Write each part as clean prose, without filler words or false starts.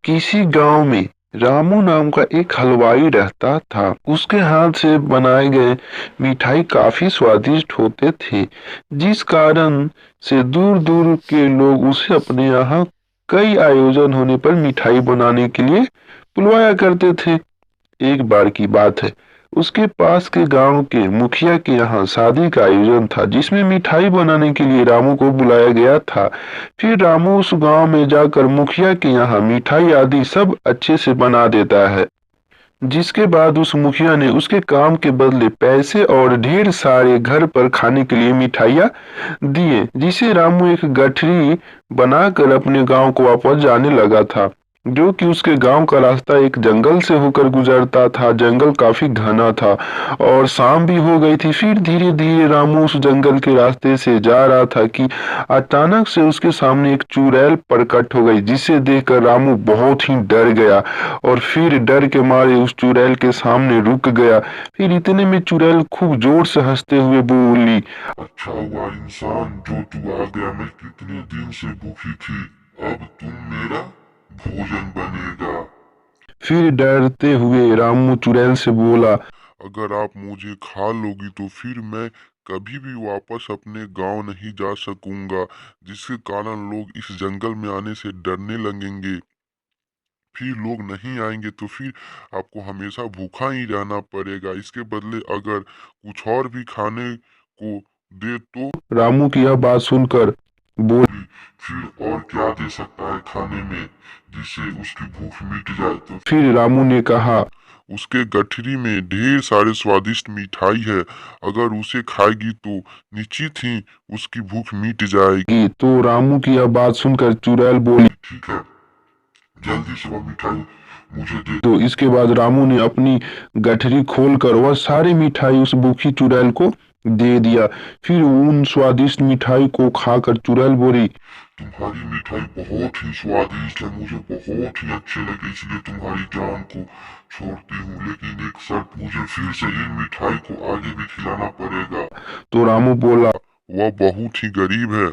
किसी गांव में रामू नाम का एक हलवाई रहता था। उसके हाथ से बनाए गए मिठाई काफी स्वादिष्ट होते थे, जिस कारण से दूर दूर के लोग उसे अपने यहाँ कई आयोजन होने पर मिठाई बनाने के लिए बुलवाया करते थे। एक बार की बात है, उसके पास के गांव के मुखिया के यहाँ शादी का आयोजन था, जिसमें मिठाई बनाने के लिए रामू को बुलाया गया था। फिर रामू उस गांव में जाकर मुखिया के यहाँ मिठाई आदि सब अच्छे से बना देता है, जिसके बाद उस मुखिया ने उसके काम के बदले पैसे और ढेर सारे घर पर खाने के लिए मिठाइयाँ दिए, जिसे रामू एक गठरी बनाकर अपने गांव को वापस जाने लगा था। जो कि उसके गांव का रास्ता एक जंगल से होकर गुजरता था। जंगल काफी घना था और शाम भी हो गई थी। फिर धीरे धीरे रामू उस जंगल के रास्ते से जा रहा था कि अचानक से उसके सामने एक चुड़ैल प्रकट हो गई, जिसे देखकर रामू बहुत ही डर गया और फिर डर के मारे उस चुड़ैल के सामने रुक गया। फिर इतने में चुड़ैल खूब जोर से हंसते हुए बोली, अच्छा हुआ इंसान जो तू आ गया। मैं कितने दिन से भूखी थी, अब तुम मेरा भोजन बनेगा। फिर डरते हुए रामू चुड़ैल से बोला, अगर आप मुझे खा लोगी तो फिर मैं कभी भी वापस अपने गांव नहीं जा सकूंगा, जिसके कारण लोग इस जंगल में आने से डरने लगेंगे। फिर लोग नहीं आएंगे तो फिर आपको हमेशा भूखा ही रहना पड़ेगा। इसके बदले अगर कुछ और भी खाने को दे तो। रामू की यह बात सुनकर बोली, फिर और क्या दे सकता है खाने में जिससे उसकी भूख मिट जाए। तो फिर रामू ने कहा, उसके गठरी में ढेर सारे स्वादिष्ट मिठाई है, अगर उसे खाएगी तो निश्चित ही उसकी भूख मिट जाएगी। तो रामू की यह बात सुनकर चुड़ैल बोली, ठीक है, जल्दी से वो मिठाई मुझे दे। तो इसके बाद रामू ने अपनी गठरी खोलकर वह सारी मिठाई उस भूखी चुड़ैल को दे दिया। फिर उन स्वादिष्ट मिठाई को खाकर चुड़ैल बोली, तुम्हारी मिठाई बहुत ही स्वादिष्ट है, मुझे बहुत ही अच्छे लगे, इसलिए तुम्हारी जान को छोड़ती हूँ, लेकिन एक शर्त, मुझे फिर से इन मिठाई को आगे भी खिलाना पड़ेगा। तो रामू बोला, वह बहुत ही गरीब है,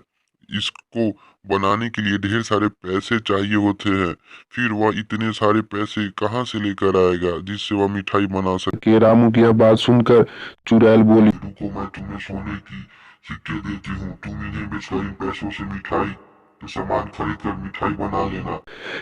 इसको बनाने के लिए ढेर सारे पैसे चाहिए होते हैं, फिर वह इतने सारे पैसे कहाँ से लेकर आएगा जिससे वह मिठाई बना सके। कि रामू की यह बात सुनकर चुड़ैल बोली, रुको, मैं तुम्हें सोने की सिक्के देती हूँ, तुम इन्हें बेचकर इन पैसों से मिठाई के सामान खरीद कर मिठाई बना लेना।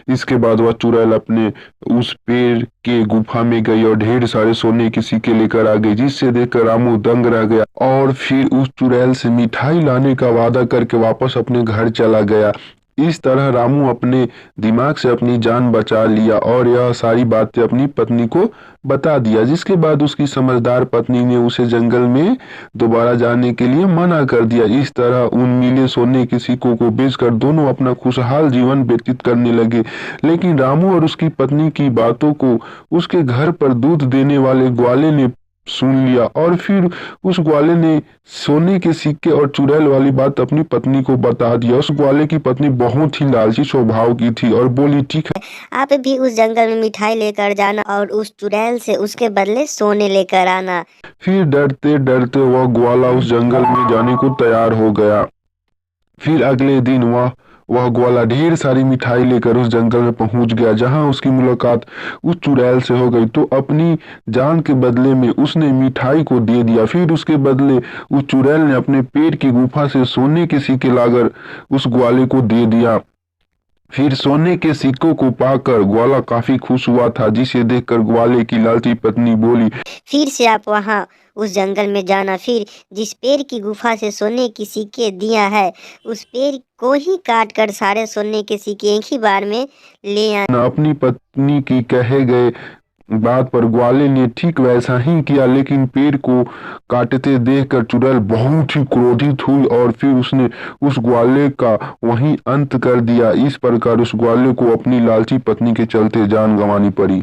इसके बाद वह चुड़ैल अपने उस पेड़ के गुफा में गई और ढेर सारे सोने के सिक्के लेकर आ गई, जिससे देखकर रामू दंग रह गया और फिर उस चुड़ैल से मिठाई लाने का वादा करके वापस अपने घर चला गया। इस तरह रामू अपने दिमाग से अपनी जान बचा लिया और यह सारी बातें अपनी पत्नी को बता दिया, जिसके बाद उसकी समझदार पत्नी ने उसे जंगल में दोबारा जाने के लिए मना कर दिया। इस तरह उन मिले सोने के सिक्कों को बेचकर दोनों अपना खुशहाल जीवन व्यतीत करने लगे। लेकिन रामू और उसकी पत्नी की बातों को उसके घर पर दूध देने वाले ग्वाले ने सुन लिया और फिर उस ग्वाले ने सोने के सिक्के और चुड़ैल वाली बात अपनी पत्नी को बता दिया। उस ग्वाले की पत्नी बहुत ही लालची स्वभाव की थी और बोली, ठीक है, आप भी उस जंगल में मिठाई लेकर जाना और उस चुड़ैल से उसके बदले सोने लेकर आना। फिर डरते डरते वह ग्वाला उस जंगल में जाने को तैयार हो गया। फिर अगले दिन वह ग्वाला ढेर सारी मिठाई लेकर उस जंगल में पहुंच गया, जहां उसकी मुलाकात उस चुड़ैल से हो गई। तो अपनी जान के बदले में उसने मिठाई को दे दिया। फिर उसके बदले उस चुड़ैल ने अपने पेट की गुफा से सोने के सिक्के लाकर उस ग्वाले को दे दिया। फिर सोने के सिक्कों को पाकर ग्वाला काफी खुश हुआ था, जिसे देखकर ग्वाले की लालची पत्नी बोली, फिर से आप वहाँ उस जंगल में जाना, फिर जिस पेड़ की गुफा से सोने की सिक्के दिया है उस पेड़ को ही काट कर सारे सोने के सिक्के एक ही बार में ले आना। अपनी पत्नी की कहे गए बात पर ग्वाले ने ठीक वैसा ही किया, लेकिन पेड़ को काटते देखकर चुड़ैल बहुत ही क्रोधित हुई और फिर उसने उस ग्वाले का वहीं अंत कर दिया। इस प्रकार उस ग्वाले को अपनी लालची पत्नी के चलते जान गंवानी पड़ी।